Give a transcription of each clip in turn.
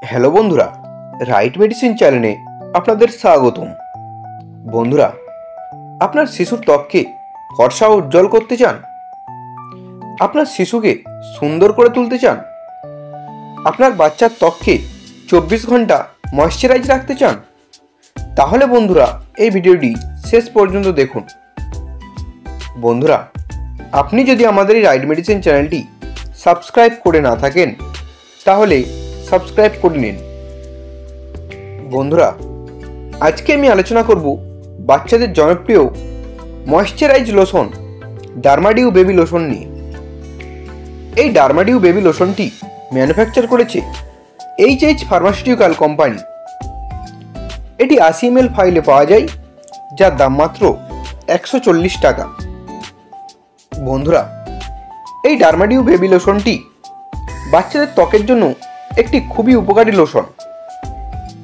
Hello বন্ধুরা, right medicine চ্যানেলে আপনাদের স্বাগতম। বন্ধুরা, আপনার শিশুর ত্বককে ফর্সা ও উজ্জ্বল করতে চান? আপনার শিশুকে সুন্দর করে তুলতে চান? আপনার বাচ্চার ত্বককে 24 ঘন্টা ময়েশ্চারাইজ রাখতে চান? তাহলে বন্ধুরা এই ভিডিওটি শেষ পর্যন্ত দেখুন। বন্ধুরা, আপনি যদি আমাদের এই রাইট মেডিসিন চ্যানেলটি সাবস্ক্রাইব করে না থাকেন তাহলে সাবস্ক্রাইব করে নিন। বন্ধুরা, আজকে আমি আলোচনা করব বাচ্চাদের জনপ্রিয় moisturise lotion Dermadew baby lotion নিয়ে। এই ডার্মাডিউ বেবি লোশনটি ম্যানুফ্যাকচার করেছে এইচএইচ ফার্মাসিউটিক্যাল কোম্পানি। এটি 80 ml ফাইলে পাওয়া যায়, যার দাম মাত্র 140 টাকা। বন্ধুরা, এই ডার্মাডিউ বেবি লোশনটি বাচ্চাদের ত্বকের জন্য একটি খুবই উপকারী লোশন।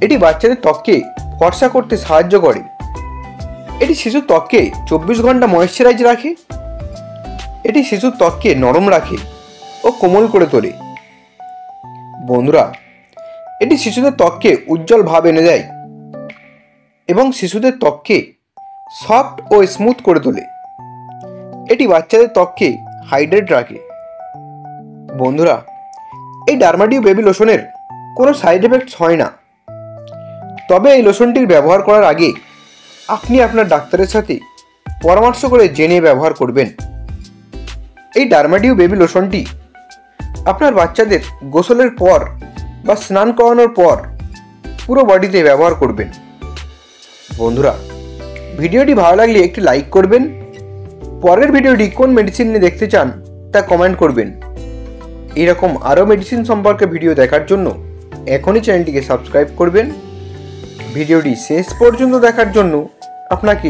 এটি বাচ্চাদের ত্বককে ফর্সা করতে সাহায্য করে। এটি শিশুর ত্বককে 24 ঘন্টা ময়েশ্চারাইজ রাখে। এটি শিশুর ত্বককে নরম রাখে ও কোমল করে তোলে। বন্ধুরা, এটি শিশুদের ত্বককে উজ্জ্বল ভাব এনে দেয় এবং শিশুদের ত্বককে সফট ও স্মুথ করে তোলে। এটি বাচ্চাদের ত্বককে হাইড্রেট রাখে। বন্ধুরা, এই ডার্মাডিউ বেবি লোশনের কোনো সাইড এফেক্টস হয় না। তবে এই লোশনটির ব্যবহার করার আগে আপনি আপনার ডাক্তারের সাথে পরামর্শ করে জেনে ব্যবহার করবেন। এই ডার্মাডিউ বেবি লোশনটি আপনার বাচ্চাদের গোসলের পর বা স্নান করানোর পর পুরো বডিতে ব্যবহার করবেন। বন্ধুরা, ভিডিওটি ভালো লাগলে একটি লাইক করবেন। পরের ভিডিওটি কোন মেডিসিন নিয়ে দেখতে চান তা কমেন্ট করবেন। এরকম আরও মেডিসিন সম্পর্কে ভিডিও দেখার জন্য এখনই চ্যানেলটিকে সাবস্ক্রাইব করবেন। ভিডিওটি শেষ পর্যন্ত দেখার জন্য আপনাকে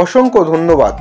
অসংখ্য ধন্যবাদ।